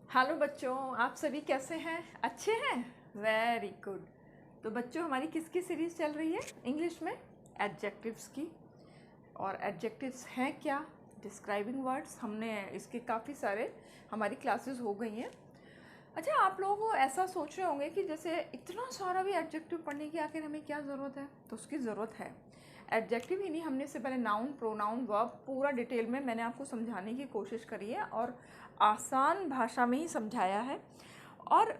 Hello बच्चों, आप सभी कैसे हैं? अच्छे हैं? Very good. तो बच्चों, हमारी किसकी सीरीज़ चल रही है इंग्लिश में? एडजेक्टिव्स की। और एडजेक्टिव्स हैं क्या? Describing words. हमने इसके काफ़ी सारे हमारी क्लासेस हो गई हैं। अच्छा, आप लोग ऐसा सोच रहे होंगे कि जैसे इतना सारा भी एडजेक्टिव पढ़ने की आखिर हमें क्या ज़रूरत है? तो उसकी ज़रूरत है। एडजेक्टिव ही नहीं, हमने इससे पहले नाउन, प्रोनाउन, वर्ब पूरा डिटेल में मैंने आपको समझाने की कोशिश करी है और आसान भाषा में ही समझाया है। और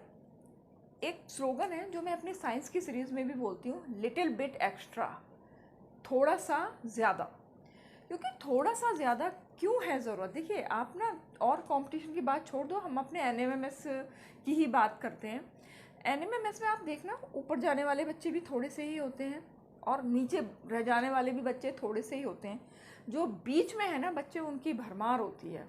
एक स्लोगन है जो मैं अपनी साइंस की सीरीज़ में भी बोलती हूँ, लिटिल बिट एक्स्ट्रा, थोड़ा सा ज़्यादा। क्योंकि थोड़ा सा ज़्यादा क्यों है ज़रूरत? देखिए, आप ना और कंपटीशन की बात छोड़ दो, हम अपने एनएमएमएस की ही बात करते हैं। एनएमएमएस में आप देखना, ऊपर जाने वाले बच्चे भी थोड़े से ही होते हैं और नीचे रह जाने वाले भी बच्चे थोड़े से ही होते हैं। जो बीच में है ना बच्चे, उनकी भरमार होती है।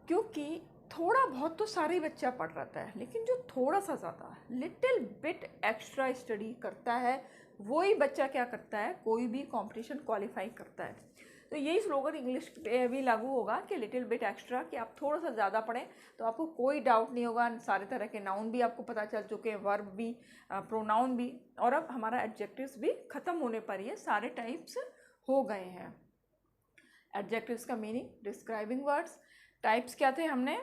क्योंकि थोड़ा बहुत तो सारे बच्चा पढ़ रहता है, लेकिन जो थोड़ा सा ज़्यादा लिटिल बिट एक्स्ट्रा स्टडी करता है, वही बच्चा क्या करता है, कोई भी कंपटीशन क्वालिफाई करता है। तो यही स्लोगन इंग्लिश पे भी लागू होगा कि लिटिल बिट एक्स्ट्रा, कि आप थोड़ा सा ज़्यादा पढ़ें तो आपको कोई डाउट नहीं होगा। सारे तरह के नाउन भी आपको पता चल चुके हैं, वर्ब भी, प्रोनाउन भी, और अब हमारा एडजेक्टिव्स भी ख़त्म होने पर ही है, सारे टाइप्स हो गए हैं। एडजेक्टिव्स का मीनिंग, डिस्क्राइबिंग वर्ड्स। टाइप्स क्या थे हमने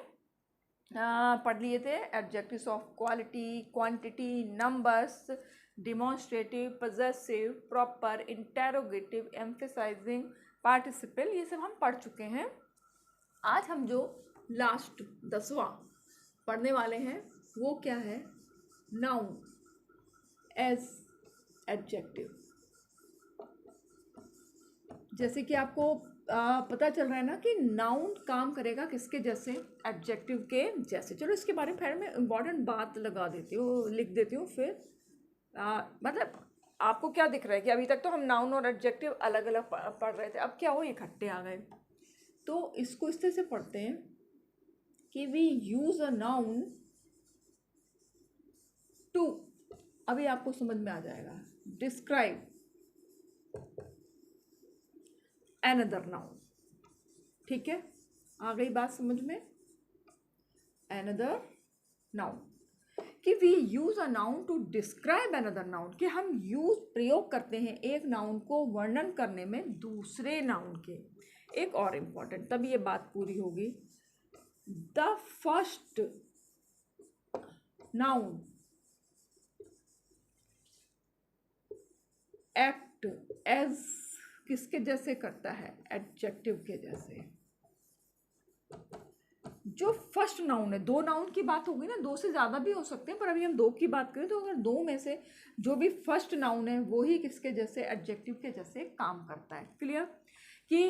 पढ़ लिए थे? Adjectives of quality, quantity, numbers, demonstrative, possessive, proper, interrogative, emphasizing, participle, ये सब हम पढ़ चुके हैं। आज हम जो लास्ट 10वां पढ़ने वाले हैं वो क्या है? Noun as adjective. जैसे कि आपको पता चल रहा है ना कि नाउन काम करेगा किसके जैसे? एडजेक्टिव के जैसे। चलो इसके बारे में फिर मैं इम्पॉर्टेंट बात लगा देती हूँ, लिख देती हूँ। फिर मतलब आपको क्या दिख रहा है कि अभी तक तो हम नाउन और एडजेक्टिव अलग अलग पढ़ रहे थे, अब क्या हो, इकट्ठे आ गए। तो इसको इस तरह से पढ़ते हैं कि we use a noun to, अभी आपको समझ में आ जाएगा, डिस्क्राइब another noun। ठीक है, आ गई बात समझ में? another noun, कि we use a noun to describe another noun, कि हम यूज प्रयोग करते हैं एक नाउन को वर्णन करने में दूसरे नाउन के। एक और इम्पॉर्टेंट, तब ये बात पूरी होगी। The first noun act as किसके जैसे करता है? एडजेक्टिव के जैसे। जो फर्स्ट नाउन है, दो नाउन की बात होगी ना, दो से ज़्यादा भी हो सकते हैं, पर अभी हम दो की बात करें तो अगर दो में से जो भी फर्स्ट नाउन है वो ही किसके जैसे? एडजेक्टिव के जैसे काम करता है। क्लियर? कि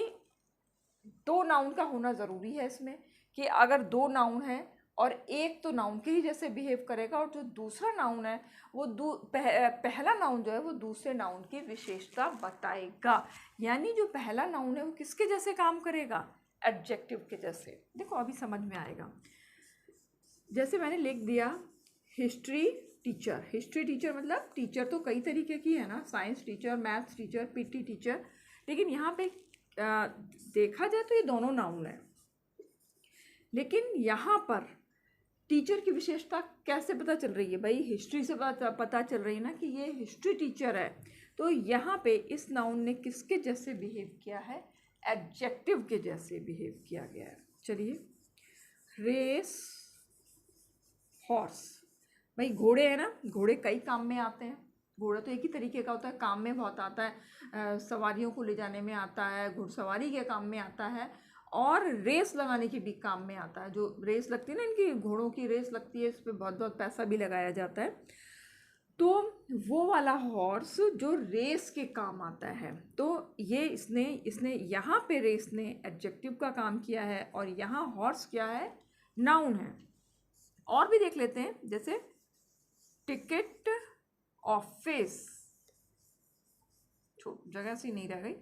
दो नाउन का होना ज़रूरी है इसमें, कि अगर दो नाउन है और एक तो नाउन के ही जैसे बिहेव करेगा और जो दूसरा नाउन है वो पहला नाउन जो है वो दूसरे नाउन की विशेषता बताएगा। यानी जो पहला नाउन है वो किसके जैसे काम करेगा? एडजेक्टिव के जैसे। देखो अभी समझ में आएगा। जैसे मैंने लिख दिया हिस्ट्री टीचर। हिस्ट्री टीचर मतलब टीचर तो कई तरीके की है ना, science teacher, maths teacher, PT teacher, लेकिन यहाँ पे देखा जाए तो ये दोनों नाउन है। लेकिन यहाँ पर टीचर की विशेषता कैसे पता चल रही है भाई? हिस्ट्री से पता चल रही है ना कि ये हिस्ट्री टीचर है। तो यहाँ पे इस नाउन ने किसके जैसे बिहेव किया है? एडजेक्टिव के जैसे बिहेव किया गया है। चलिए, रेस हॉर्स, भाई घोड़े हैं ना, घोड़े कई काम में आते हैं। घोड़ा तो एक ही तरीके का होता है, काम में बहुत आता है, सवारियों को ले जाने में आता है, घुड़सवारी के काम में आता है, और रेस लगाने के भी काम में आता है। जो रेस लगती है ना, इनकी घोड़ों की रेस लगती है, इस पर बहुत बहुत पैसा भी लगाया जाता है। तो वो वाला हॉर्स जो रेस के काम आता है, तो ये इसने यहाँ पे रेस ने एडजेक्टिव का काम किया है और यहाँ हॉर्स क्या है? नाउन है। और भी देख लेते हैं, जैसे टिकट ऑफिस, जगह सी नहीं रह गई।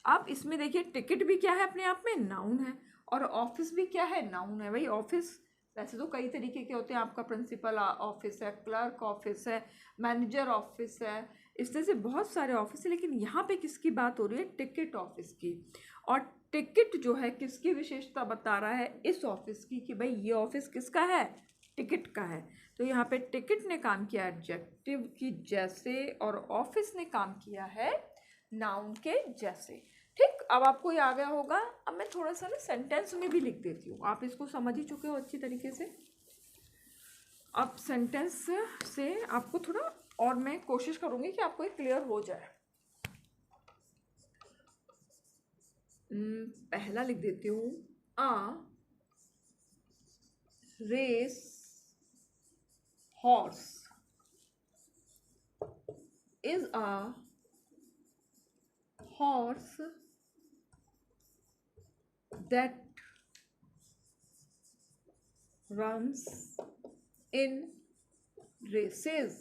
अब इसमें देखिए, टिकट भी क्या है? अपने आप में नाउन है, और ऑफिस भी क्या है? नाउन है। भाई ऑफिस वैसे तो कई तरीके के होते हैं, आपका प्रिंसिपल ऑफिस है, क्लर्क ऑफिस है, मैनेजर ऑफिस है, इस तरह से बहुत सारे ऑफिस है, लेकिन यहाँ पे किसकी बात हो रही है? टिकट ऑफिस की। और टिकट जो है किसकी विशेषता बता रहा है, इस ऑफिस की, कि भाई ये ऑफिस किसका है, टिकट का है। तो यहाँ पे टिकट ने काम किया एडजेक्टिव की जैसे और ऑफिस ने काम किया है नाउन के जैसे। ठीक, अब आपको ये आ गया होगा। अब मैं थोड़ा सा ना सेंटेंस में भी लिख देती हूँ, आप इसको समझ ही चुके हो अच्छी तरीके से। अब सेंटेंस से आपको थोड़ा और मैं कोशिश करूँगी कि आपको ये क्लियर हो जाए। पहला लिख देती हूँ, a race horse is a horse that runs in races।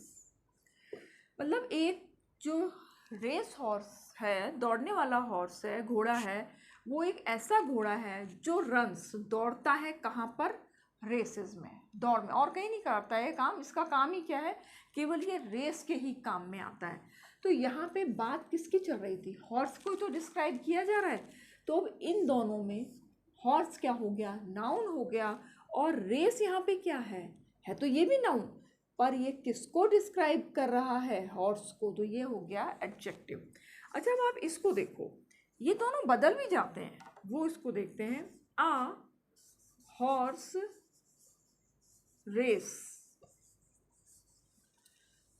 मतलब एक जो रेस हॉर्स है, दौड़ने वाला हॉर्स है, घोड़ा है, वो एक ऐसा घोड़ा है जो रन्स दौड़ता है, कहाँ पर, रेसेस में, दौड़ में, और कहीं नहीं करता है काम। इसका काम ही क्या है, केवल ये रेस के ही काम में आता है। तो यहाँ पे बात किसकी चल रही थी, हॉर्स को तो डिस्क्राइब किया जा रहा है। तो अब इन दोनों में हॉर्स क्या हो गया, नाउन हो गया, और रेस यहाँ पे क्या है तो ये भी नाउन, पर ये किसको डिस्क्राइब कर रहा है, हॉर्स को, तो ये हो गया एडजेक्टिव। अच्छा, अब आप इसको देखो, ये दोनों बदल भी जाते हैं, वो इसको देखते हैं। A horse race,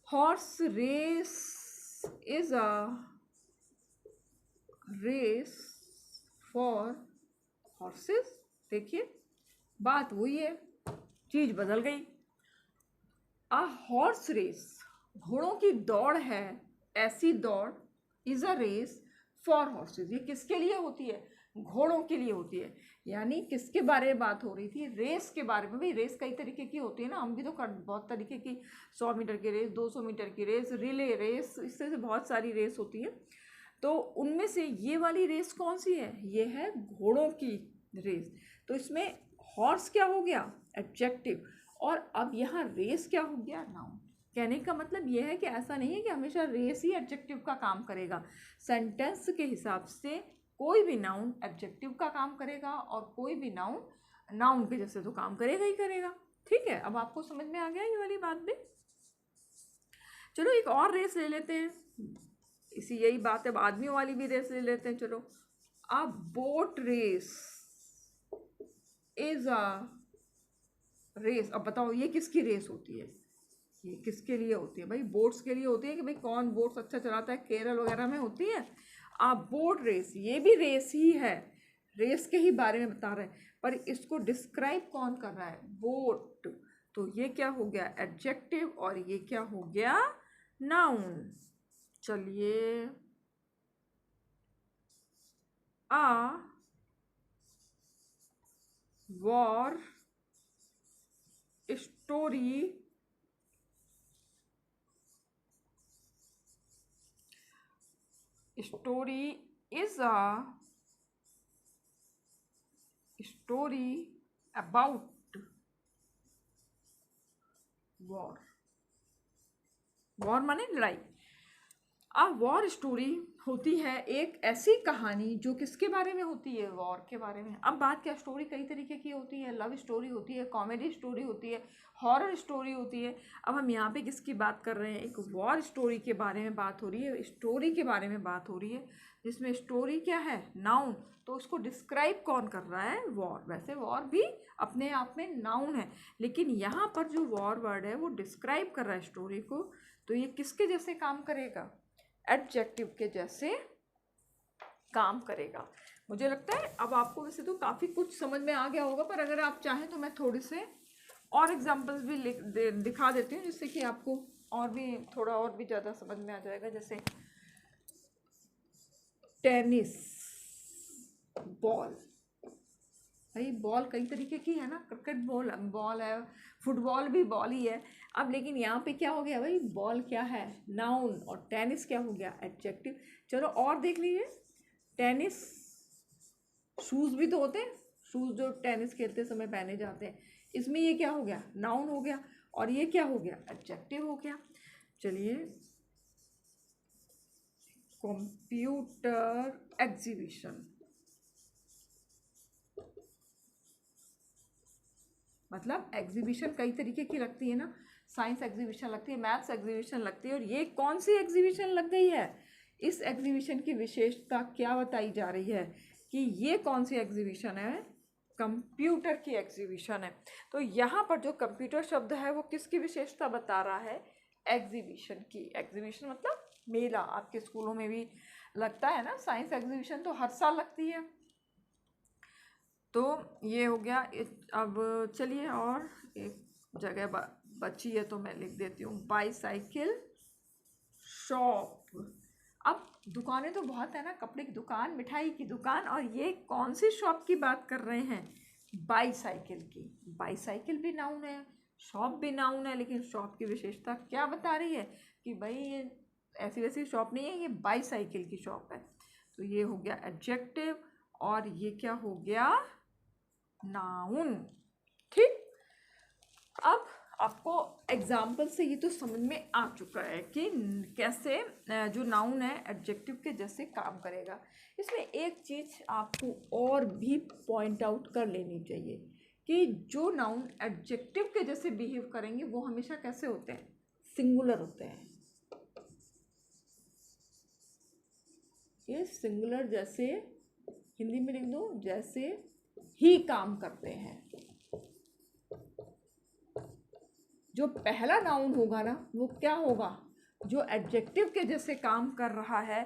horse race is a race for horses. देखिए बात वही है, चीज बदल गई। अ हॉर्स रेस, घोड़ों की दौड़ है, ऐसी दौड़, is a race for horses, ये किसके लिए होती है, घोड़ों के लिए होती है। यानी किसके बारे में बात हो रही थी, रेस के बारे में। भाई रेस कई तरीके की होती है ना, हम भी तो बहुत तरीके की, 100 मीटर की रेस, 200 मीटर की रेस, रिले रेस, इससे से बहुत सारी रेस होती है। तो उनमें से ये वाली रेस कौन सी है, ये है घोड़ों की रेस। तो इसमें हॉर्स क्या हो गया, एडजेक्टिव, और अब यहाँ रेस क्या हो गया, नाउन। कहने का मतलब यह है कि ऐसा नहीं है कि हमेशा रेस ही एडजेक्टिव का काम करेगा। सेंटेंस के हिसाब से कोई भी नाउन एडजेक्टिव का काम करेगा और कोई भी नाउन नाउन के जैसे तो काम करेगा ही करेगा। ठीक है, अब आपको समझ में आ गया ये वाली बात भी। चलो एक और रेस ले लेते हैं, इसी यही बात है, अब आदमियों वाली भी रेस ले लेते हैं। चलो, a boat race is a race. अब बताओ ये किसकी रेस होती है, ये किसके लिए होती है, भाई बोट्स के लिए होती है, कि भाई कौन बोट्स अच्छा चलाता है, केरल वगैरह में होती है। आप बोट रेस, ये भी रेस ही है, रेस के ही बारे में बता रहे हैं, पर इसको डिस्क्राइब कौन कर रहा है, बोट। तो ये क्या हो गया, एडजेक्टिव, और ये क्या हो गया, नाउन। चलिए, a war story is a story about war। War माने लड़ाई। अ वॉर स्टोरी होती है एक ऐसी कहानी जो किसके बारे में होती है, वॉर के बारे में। अब बात क्या, स्टोरी कई तरीके की होती है, लव स्टोरी होती है, कॉमेडी स्टोरी होती है, हॉरर स्टोरी होती है। अब हम यहाँ पे किसकी बात कर रहे हैं, एक वॉर स्टोरी के बारे में बात हो रही है, स्टोरी के बारे में बात हो रही है, जिसमें स्टोरी क्या है, नाउन। तो उसको डिस्क्राइब कौन कर रहा है, वॉर। वैसे वॉर भी अपने आप में नाउन है, लेकिन यहाँ पर जो वॉर वर्ड है वो डिस्क्राइब कर रहा है स्टोरी को। तो ये किसके जैसे काम करेगा, एडजेक्टिव के जैसे काम करेगा। मुझे लगता है अब आपको वैसे तो काफ़ी कुछ समझ में आ गया होगा, पर अगर आप चाहें तो मैं थोड़े से और एग्जांपल्स भी दिखा देती हूँ, जिससे कि आपको और भी थोड़ा और भी ज़्यादा समझ में आ जाएगा। जैसे टेनिस बॉल, भाई बॉल कई तरीके की है ना, क्रिकेट बॉल बॉल है, फुटबॉल भी बॉल ही है। अब लेकिन यहाँ पे क्या हो गया भाई, बॉल क्या है, नाउन, और टेनिस क्या हो गया, एडजेक्टिव। चलो और देख लीजिए, टेनिस शूज़ भी तो होते हैं, शूज़ जो टेनिस खेलते समय पहने जाते हैं, इसमें ये क्या हो गया, नाउन हो गया, और ये क्या हो गया, एडजेक्टिव हो गया। चलिए, कंप्यूटर एग्जीबिशन, मतलब एग्जीबिशन कई तरीके की लगती है ना, साइंस एग्जीबिशन लगती है, मैथ्स एग्जीबिशन लगती है, और ये कौन सी एग्जीबिशन लग गई है? इस एग्जीबिशन की विशेषता क्या बताई जा रही है कि ये कौन सी एग्जीबिशन है? कंप्यूटर की एग्जीबिशन है। तो यहाँ पर जो कंप्यूटर शब्द है वो किसकी विशेषता बता रहा है? एग्जीबिशन की। एग्जीबिशन मतलब मेला, आपके स्कूलों में भी लगता है ना, साइंस एग्जीबिशन तो हर साल लगती है। तो ये हो गया। अब चलिए, और एक जगह बची है तो मैं लिख देती हूँ, बाईसाइकिल शॉप। अब दुकानें तो बहुत है ना, कपड़े की दुकान, मिठाई की दुकान, और ये कौन सी शॉप की बात कर रहे हैं? बाईसाइकिल की। बाईसाइकिल भी नाउन है, शॉप भी नाउन है, लेकिन शॉप की विशेषता क्या बता रही है कि भाई ये ऐसी वैसी शॉप नहीं है, ये बाईसाइकिल की शॉप है। तो ये हो गया एडजेक्टिव, और ये क्या हो गया? नाउन। ठीक। अब आपको एग्जाम्पल से ये तो समझ में आ चुका है कि कैसे जो नाउन है एडजेक्टिव के जैसे काम करेगा। इसमें एक चीज़ आपको और भी पॉइंट आउट कर लेनी चाहिए कि जो नाउन एडजेक्टिव के जैसे बिहेव करेंगे वो हमेशा कैसे होते हैं? सिंगुलर होते हैं। ये सिंगुलर, जैसे हिंदी में लिख दो, जैसे ही काम करते हैं। जो पहला नाउन होगा ना वो क्या होगा? जो एडजेक्टिव के जैसे काम कर रहा है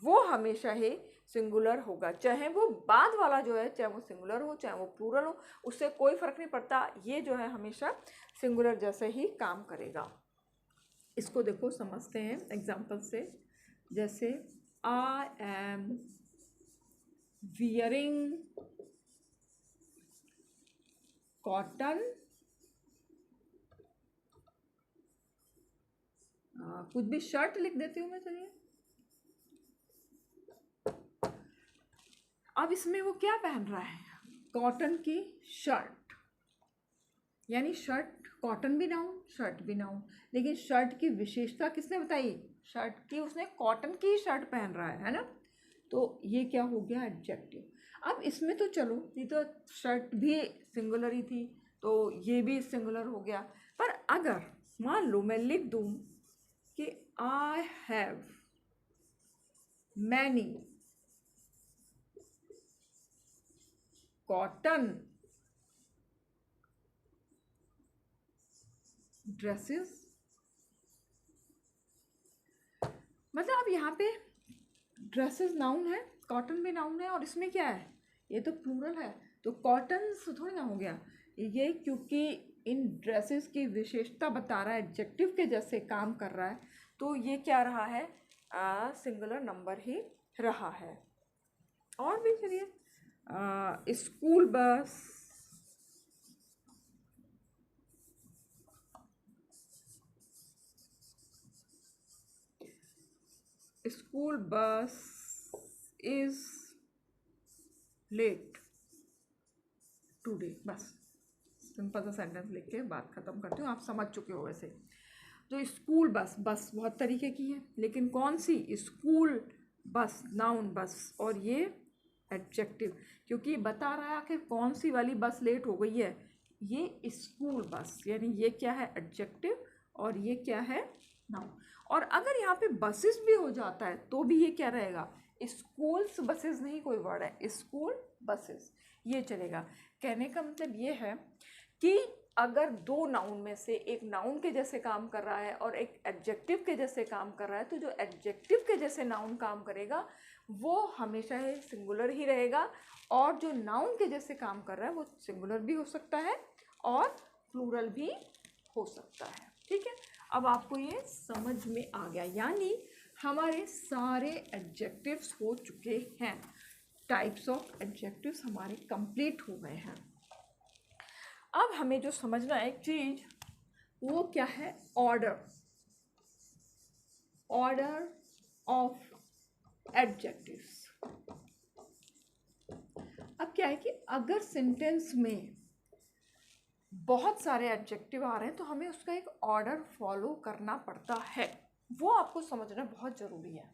वो हमेशा ही सिंगुलर होगा, चाहे वो बाद वाला जो है, चाहे वो सिंगुलर हो चाहे वो प्लूरल हो, उससे कोई फर्क नहीं पड़ता। ये जो है हमेशा सिंगुलर जैसे ही काम करेगा। इसको देखो, समझते हैं एग्जाम्पल से। जैसे आई एम वियरिंग कॉटन, कुछ भी शर्ट लिख देती हूँ मैं। चलिए, अब इसमें वो क्या पहन रहा है? कॉटन की शर्ट, यानी शर्ट, कॉटन भी नाउन, शर्ट भी नाउन, लेकिन शर्ट की विशेषता किसने बताई? शर्ट की, उसने कॉटन की शर्ट पहन रहा है ना। तो ये क्या हो गया? एडजेक्टिव। अब इसमें तो चलो, ये तो शर्ट भी सिंगुलर ही थी तो ये भी सिंगुलर हो गया। पर अगर मान लो मैं लिख दूं कि I have many cotton dresses, मतलब अब यहाँ पे ड्रेसेस नाउन है, कॉटन भी नाउन है, और इसमें क्या है? ये तो प्लूरल है, तो कॉटन थोड़ी ना हो गया ये, क्योंकि इन ड्रेसेस की विशेषता बता रहा है, एडजेक्टिव के जैसे काम कर रहा है, तो ये क्या रहा है? सिंगुलर नंबर ही रहा है। और भी चलिए, school bus, school bus is late today. बस सिंपल सा सेंटेंस लिख के बात खत्म करती हूँ, आप समझ चुके हो। वैसे जो स्कूल बस, बस बहुत तरीके की है, लेकिन कौन सी? स्कूल बस नाउन बस, और ये एडजेक्टिव, क्योंकि बता रहा है आखिर कौन सी वाली बस लेट हो गई है। ये स्कूल बस, यानी ये क्या है? एडजेक्टिव, और ये क्या है? नाउन। और अगर यहाँ पे बसेस भी हो जाता है तो भी ये क्या रहेगा? स्कूल्स बसेस नहीं, कोई वर्ड है, स्कूल बसेस, ये चलेगा। कहने का मतलब ये है कि अगर दो नाउन में से एक नाउन के जैसे काम कर रहा है और एक एडजेक्टिव के जैसे काम कर रहा है, तो जो एडजेक्टिव के जैसे नाउन काम करेगा वो हमेशा ही सिंगुलर ही रहेगा, और जो नाउन के जैसे काम कर रहा है वो सिंगुलर भी हो सकता है और प्लूरल भी हो सकता है। ठीक है, अब आपको ये समझ में आ गया, यानी हमारे सारे एडजेक्टिव्स हो चुके हैं, टाइप्स ऑफ एडजेक्टिव्स हमारे कंप्लीट हो गए हैं। अब हमें जो समझना है एक चीज, वो क्या है? Order, order of adjectives. अब क्या है कि अगर सेंटेंस में बहुत सारे एडजेक्टिव आ रहे हैं तो हमें उसका एक ऑर्डर फॉलो करना पड़ता है, वो आपको समझना बहुत ज़रूरी है।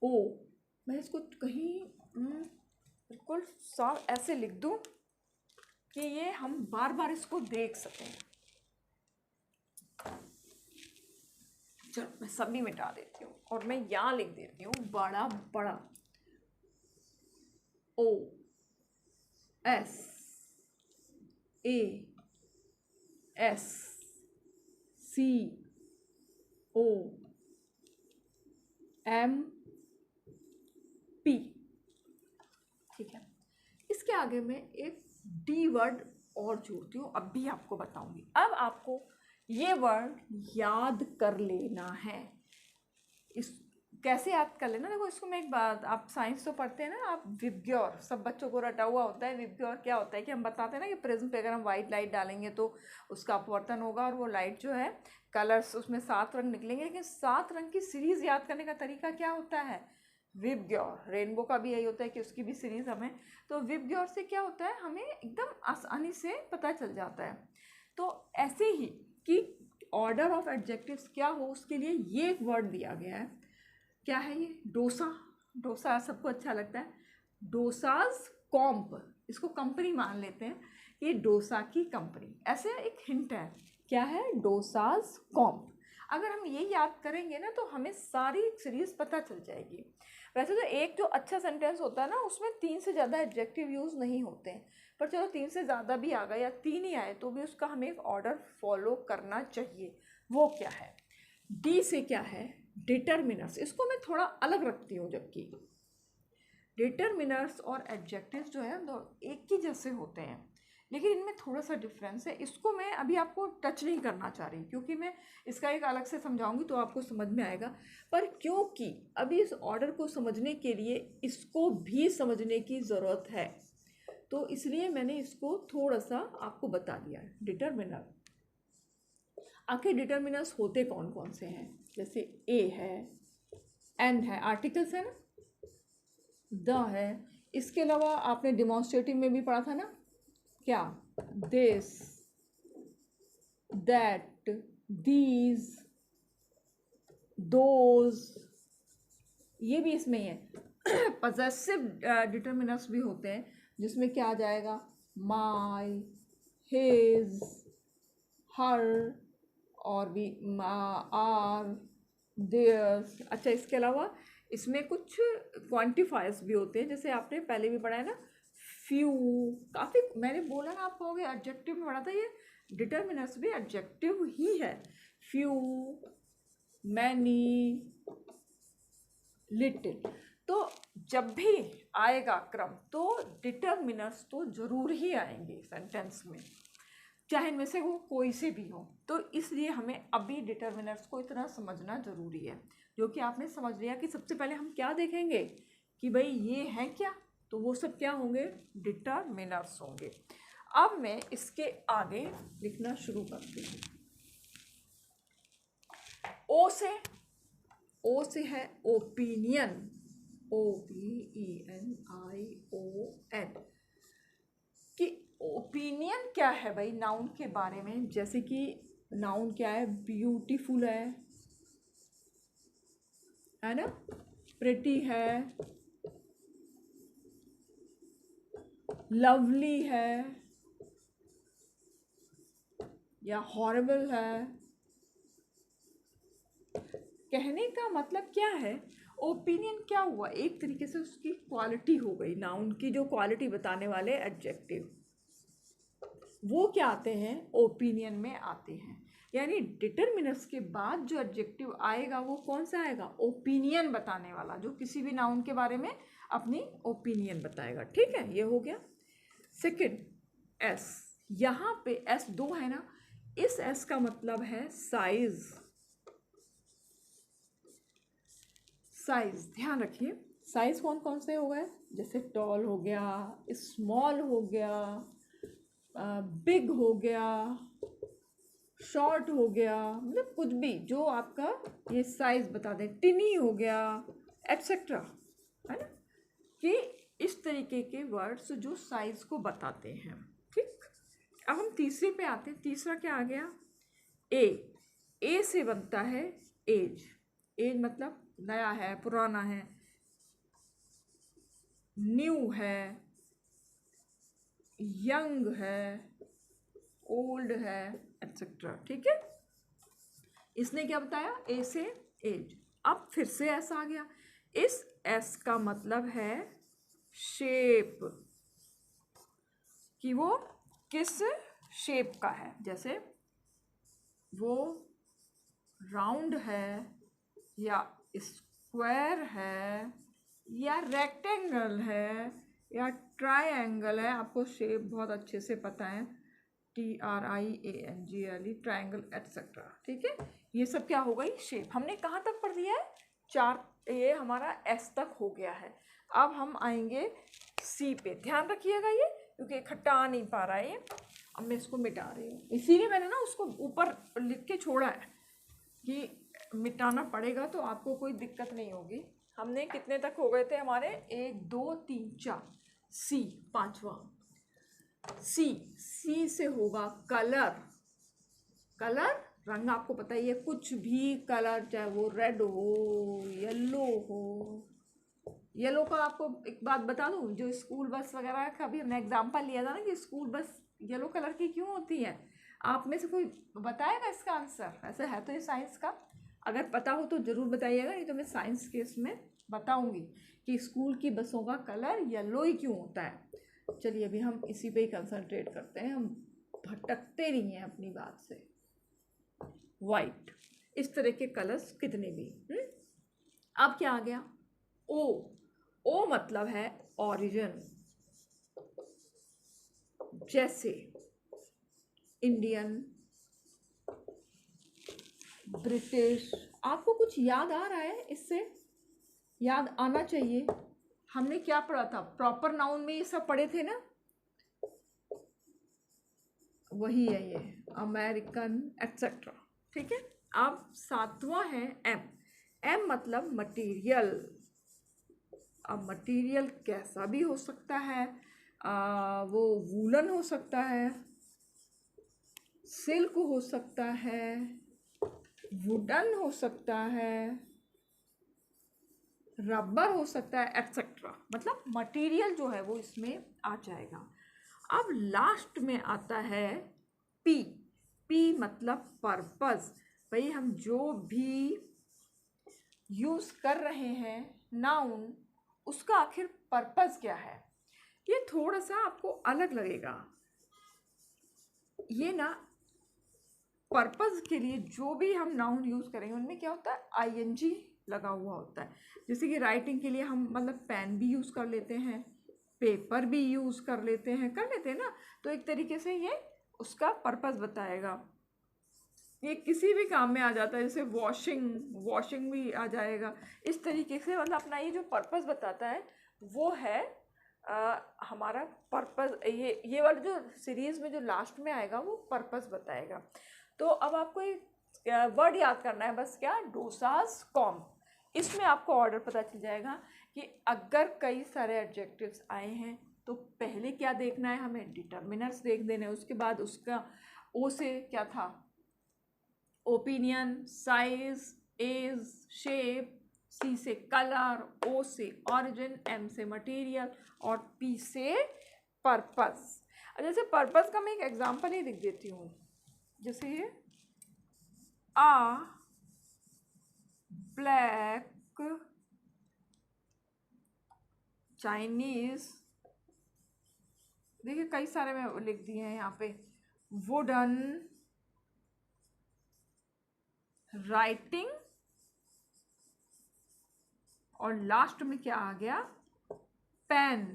ओ, मैं इसको कहीं बिल्कुल साफ ऐसे लिख दूं कि ये हम बार बार इसको देख सकें। चलो मैं सभी मिटा देती हूँ और मैं यहाँ लिख देती हूँ बड़ा बड़ा O S A S C O M P। ठीक है, इसके आगे मैं एक डी वर्ड और जोड़ती हूँ, अब भी आपको बताऊंगी। अब आपको ये वर्ड याद कर लेना है। इस कैसे याद कर लेना, देखो इसको मैं एक बात, आप साइंस तो पढ़ते हैं ना, आप विबग्योर सब बच्चों को रटा हुआ होता है। विबग्योर क्या होता है कि हम बताते हैं ना कि प्रिज्म पे अगर हम वाइट लाइट डालेंगे तो उसका अपवर्तन होगा और वो लाइट जो है कलर्स उसमें 7 रंग निकलेंगे, लेकिन 7 रंग की सीरीज़ याद करने का तरीका क्या होता है? विबग्योर। रेनबो का भी यही होता है कि उसकी भी सीरीज़ हमें, तो विबग्योर से क्या होता है हमें एकदम आसानी से पता चल जाता है। तो ऐसे ही कि ऑर्डर ऑफ एडजेक्टिव्स क्या हो उसके लिए ये एक वर्ड दिया गया है। क्या है ये? डोसा। डोसा सबको अच्छा लगता है। डोसाज कॉम्प, इसको कंपनी मान लेते हैं, ये डोसा की कंपनी, ऐसे एक हिंट है। क्या है? डोसाज कॉम्प। अगर हम ये याद करेंगे ना तो हमें सारी सीरीज पता चल जाएगी। वैसे तो एक जो अच्छा सेंटेंस होता है ना उसमें 3 से ज़्यादा एडजेक्टिव यूज़ नहीं होते हैं, पर चलो 3 से ज़्यादा भी आ गए या 3 ही आए तो भी उसका हमें एक ऑर्डर फॉलो करना चाहिए। वो क्या है? डी से क्या है? डिटरमिनर्स। इसको मैं थोड़ा अलग रखती हूँ, जबकि डिटरमिनर्स और एडजेक्टिव्स जो है एक ही जैसे होते हैं, लेकिन इनमें थोड़ा सा डिफरेंस है। इसको मैं अभी आपको टच नहीं करना चाह रही क्योंकि मैं इसका एक अलग से समझाऊंगी तो आपको समझ में आएगा। पर क्योंकि अभी इस ऑर्डर को समझने के लिए इसको भी समझने की ज़रूरत है, तो इसलिए मैंने इसको थोड़ा सा आपको बता दिया है। डिटरमिनर, आखिर डिटरमिनर्स होते कौन कौन से हैं? जैसे ए है, एन है, आर्टिकल्स है ना, द है। इसके अलावा आपने डिमॉन्स्ट्रेटिव में भी पढ़ा था ना, क्या? दिस, दैट, दीज, दोज, ये भी इसमें ही है। पजेसिव डिटरमिनर्स भी होते हैं जिसमें क्या आ जाएगा? माई, हिज, हर, और भी आर, देयर्स। अच्छा, इसके अलावा इसमें कुछ क्वांटिफायर्स भी होते हैं, जैसे आपने पहले भी पढ़ा है ना, फ्यू। काफ़ी मैंने बोला ना, आप कहोगे एडजेक्टिव में पढ़ा था, ये डिटरमिनर्स भी एडजेक्टिव ही है। Few, many, little. तो जब भी आएगा क्रम तो डिटरमिनर्स तो जरूर ही आएंगे सेंटेंस में, चाहे इनमें से वो कोई से भी हो। तो इसलिए हमें अभी डिटरमिनर्स को इतना समझना ज़रूरी है, जो कि आपने समझ लिया कि सबसे पहले हम क्या देखेंगे कि भाई ये है क्या, तो वो सब क्या होंगे? डिटरमिनर्स होंगे। अब मैं इसके आगे लिखना शुरू करती हूँ। ओ से है ओपिनियन, OPENION, कि ओपिनियन क्या है भाई नाउन के बारे में। जैसे कि नाउन क्या है? ब्यूटीफुल है ना, प्रिटी है, लवली है, या हॉरिबल है। कहने का मतलब क्या है? ओपिनियन क्या हुआ? एक तरीके से उसकी क्वालिटी हो गई, नाउन की जो क्वालिटी बताने वाले एडजेक्टिव, वो क्या आते हैं? ओपिनियन में आते हैं। यानी डिटरमिनर्स के बाद जो एडजेक्टिव आएगा वो कौन सा आएगा? ओपिनियन बताने वाला, जो किसी भी नाउन के बारे में अपनी ओपिनियन बताएगा। ठीक है, ये हो गया। Second, S. यहाँ पे एस 2 है ना, इस एस का मतलब है साइज। साइज ध्यान रखिए, साइज कौन कौन से हो गए? जैसे टॉल हो गया, स्मॉल हो गया, बिग हो गया, शॉर्ट हो गया, मतलब कुछ भी जो आपका ये साइज बता दे। टिनी हो गया, एटसेट्रा, है ना, कि इस तरीके के वर्ड्स जो साइज को बताते हैं। ठीक, अब हम तीसरे पे आते हैं। तीसरा क्या आ गया? ए से बनता है एज। एज मतलब नया है, पुराना है, न्यू है, यंग है, ओल्ड है, एटसेट्रा। ठीक है, इसने क्या बताया, ए से एज। अब फिर से एस आ गया। इस एस का मतलब है शेप, कि वो किस शेप का है। जैसे वो राउंड है या स्क्वायर है या रेक्टेंगल है या ट्रायंगल है। आपको शेप बहुत अच्छे से पता है, TRIANGLE, ट्रायंगल एटसेट्रा। ठीक है, ये सब क्या हो गई, शेप। हमने कहाँ तक पढ़ लिया है, 4, ये हमारा एस तक हो गया है। अब हम आएंगे सी पे। ध्यान रखिएगा ये, क्योंकि इकट्ठा आ नहीं पा रहा है ये। अब मैं इसको मिटा रही हूँ, इसीलिए मैंने ना उसको ऊपर लिख के छोड़ा है कि मिटाना पड़ेगा तो आपको कोई दिक्कत नहीं होगी। हमने कितने तक हो गए थे हमारे, 1 2 3 4, सी पांचवा। सी से होगा कलर। कलर, रंग आपको पता ही है, कुछ भी कलर, चाहे वो रेड हो, येलो हो। येलो का आपको एक बात बता दूं, जो स्कूल बस वगैरह का भी हमने एग्जाम्पल लिया था ना, कि स्कूल बस येलो कलर की क्यों होती है। आप में से कोई बताएगा इसका आंसर? ऐसे है तो ये साइंस का, अगर पता हो तो ज़रूर बताइएगा, नहीं तो मैं साइंस के इसमें बताऊंगी कि स्कूल की बसों का कलर येलो ही क्यों होता है। चलिए अभी हम इसी पे ही कंसंट्रेट करते हैं, हम भटकते नहीं हैं अपनी बात से। वाइट, इस तरह के कलर्स कितने भी। अब क्या आ गया, ओ मतलब है ओरिजिन। जैसे इंडियन, ब्रिटिश। आपको कुछ याद आ रहा है, इससे याद आना चाहिए। हमने क्या पढ़ा था, प्रॉपर नाउन में ये सब पढ़े थे ना, वही है ये, अमेरिकन एटसेट्रा। ठीक है, अब 7वां है एम मतलब मटेरियल। अब मटेरियल कैसा भी हो सकता है, वो वूलन हो सकता है, सिल्क हो सकता है, वुडन हो सकता है, रबर हो सकता है, एटसेट्रा। मतलब मटेरियल जो है वो इसमें आ जाएगा। अब लास्ट में आता है पी मतलब पर्पस। भाई हम जो भी यूज कर रहे हैं नाउन, उसका आखिर पर्पस क्या है। ये थोड़ा सा आपको अलग लगेगा। ये ना, पर्पस के लिए जो भी हम नाउन यूज करेंगे उनमें क्या होता है, ING लगा हुआ होता है। जैसे कि राइटिंग के लिए हम मतलब पेन भी यूज कर लेते हैं, पेपर भी यूज कर लेते हैं ना। तो एक तरीके से ये उसका पर्पस बताएगा। ये किसी भी काम में आ जाता है, जैसे वॉशिंग भी आ जाएगा। इस तरीके से मतलब अपना ये जो पर्पस बताता है वो है हमारा पर्पस। ये वाला जो सीरीज में जो लास्ट में आएगा वो पर्पस बताएगा। तो अब आपको एक वर्ड याद करना है बस, क्या, डोसाज कॉम। इसमें आपको ऑर्डर पता चल जाएगा कि अगर कई सारे एडजेक्टिव्स आए हैं तो पहले क्या देखना है, हमें डिटर्मिनर्स देख देने। उसके बाद उसका ओ से क्या था, ओपिनियन, साइज, एज, शेप, सी से कलर, ओ से ऑरिजिन, एम से मटेरियल और पी से पर्पस। जैसे पर्पस का मैं एक एग्जांपल ही लिख देती हूँ। जैसे ये आ ब्लैक चाइनीज, देखिए कई सारे मैं लिख दिए हैं यहाँ पे, वुडन राइटिंग, और लास्ट में क्या आ गया, पेन।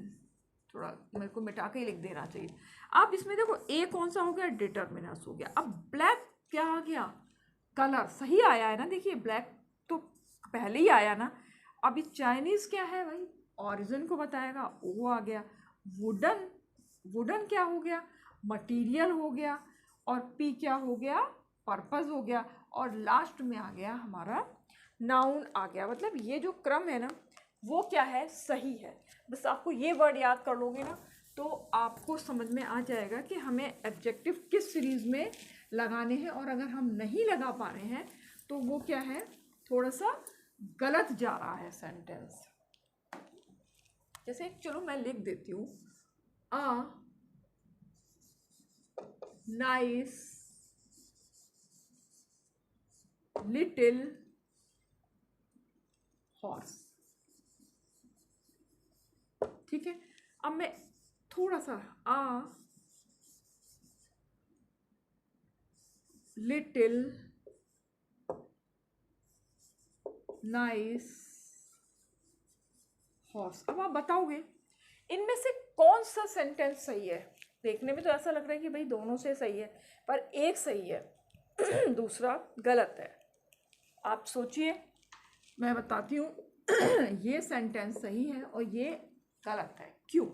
थोड़ा मेरे को मिटा के ही लिख देना चाहिए। अब इसमें देखो ए कौन सा हो गया, डिटर्मिनर्स हो गया। अब ब्लैक क्या आ गया, कलर। सही आया है ना, देखिए ब्लैक तो पहले ही आया ना। अभी चाइनीज क्या है भाई, ऑरिजिन को बताएगा, वो आ गया। वुडन क्या हो गया, मटेरियल हो गया। और पी क्या हो गया, पर्पस हो गया। और लास्ट में आ गया हमारा नाउन आ गया। मतलब ये जो क्रम है ना वो क्या है, सही है। बस आपको ये वर्ड याद कर लोगे ना तो आपको समझ में आ जाएगा कि हमें एडजेक्टिव किस सीरीज में लगाने हैं। और अगर हम नहीं लगा पा रहे हैं तो वो क्या है, थोड़ा सा गलत जा रहा है सेंटेंस। जैसे चलो मैं लिख देती हूँ, अ नाइस, लिटिल हॉर्स। ठीक है, अब मैं थोड़ा सा लिटिल नाइस हॉर्स। अब आप बताओगे इनमें से कौन सा सेंटेंस सही है। देखने में तो ऐसा लग रहा है कि भाई दोनों से सही है, पर एक सही है दूसरा गलत है। आप सोचिए, मैं बताती हूँ ये सेंटेंस सही है और ये गलत है। क्यों?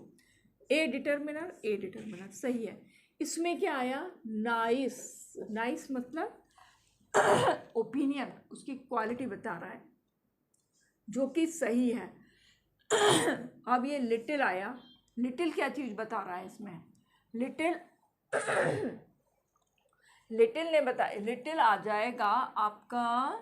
ए डिटर्मिनर सही है। इसमें क्या आया? नाइस। नाइस मतलब ओपिनियन, उसकी क्वालिटी बता रहा है, जो कि सही है। अब ये लिटिल आया, लिटिल क्या चीज़ बता रहा है इसमें? लिटिल लिटिल ने बताया, लिटिल आ जाएगा आपका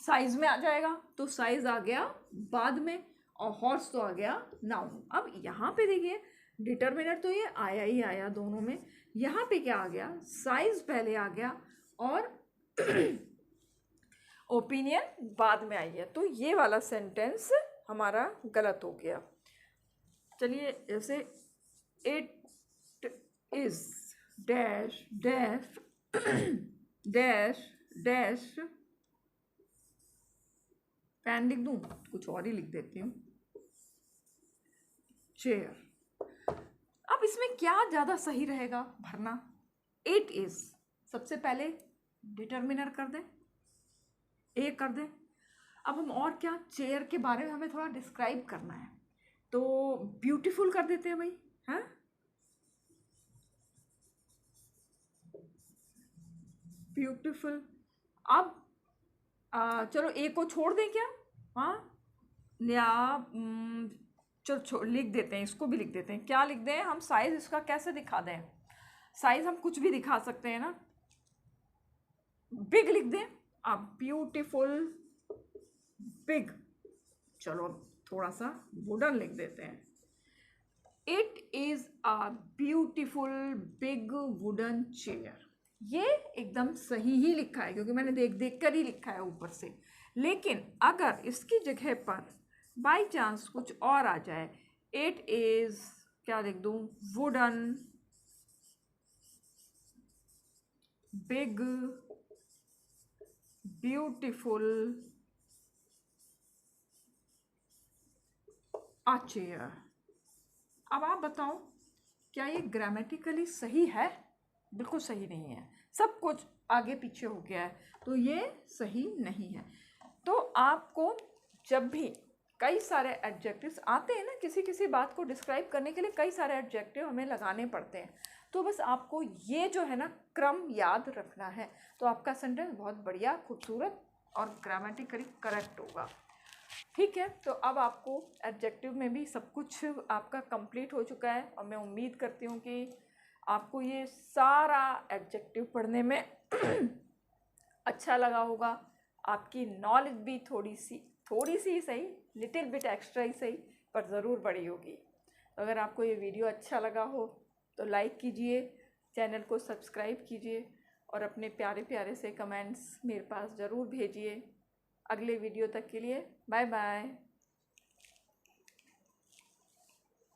साइज में आ जाएगा, तो साइज आ गया बाद में, और हॉर्स तो आ गया नाउन। अब यहाँ पे देखिए डिटर्मिनर तो ये आया ही आया दोनों में, यहाँ पे क्या आ गया? साइज पहले आ गया और ओपिनियन बाद में आई है, तो ये वाला सेंटेंस हमारा गलत हो गया। चलिए, जैसे it is dash dash dash dash, pen लिख दूं? कुछ और ही लिख देती हूँ, चेयर। अब इसमें क्या ज़्यादा सही रहेगा भरना? इट इज, सबसे पहले डिटर्मिनर कर दें, ए कर दें। अब हम और क्या, चेयर के बारे में हमें थोड़ा डिस्क्राइब करना है, तो ब्यूटीफुल कर देते हैं भाई, हाँ, ब्यूटीफुल। अब चलो ए को छोड़ दें क्या? हाँ, या चलो लिख देते हैं, इसको भी लिख देते हैं। क्या लिख दें हम? साइज इसका कैसे दिखा दें? साइज हम कुछ भी दिखा सकते हैं ना, बिग लिख दें। अब ब्यूटीफुल बिग, चलो थोड़ा सा वुडन लिख देते हैं। It is a beautiful big wooden chair. ये एकदम सही ही लिखा है, क्योंकि मैंने देख देख कर ही लिखा है ऊपर से। लेकिन अगर इसकी जगह पर बाई चांस कुछ और आ जाए, इट इज, क्या लिख दूं? वुडन बिग ब्यूटीफुल अ चेयर। अब आप बताओ, क्या ये ग्रामेटिकली सही है? बिल्कुल सही नहीं है, सब कुछ आगे पीछे हो गया है, तो ये सही नहीं है। तो आपको जब भी कई सारे एडजेक्टिव्स आते हैं ना, किसी किसी बात को डिस्क्राइब करने के लिए कई सारे एडजेक्टिव हमें लगाने पड़ते हैं, तो बस आपको ये जो है ना क्रम याद रखना है, तो आपका सेंटेंस बहुत बढ़िया, खूबसूरत और ग्रामेटिकली करेक्ट होगा। ठीक है, तो अब आपको एडजेक्टिव में भी सब कुछ आपका कंप्लीट हो चुका है, और मैं उम्मीद करती हूँ कि आपको ये सारा एडजेक्टिव पढ़ने में अच्छा लगा होगा। आपकी नॉलेज भी थोड़ी सी ही सही, लिटिल बिट एक्स्ट्रा ही सही, पर ज़रूर बढ़ी होगी। तो अगर आपको ये वीडियो अच्छा लगा हो तो लाइक कीजिए, चैनल को सब्सक्राइब कीजिए, और अपने प्यारे प्यारे से कमेंट्स मेरे पास ज़रूर भेजिए। अगले वीडियो तक के लिए बाय बाय।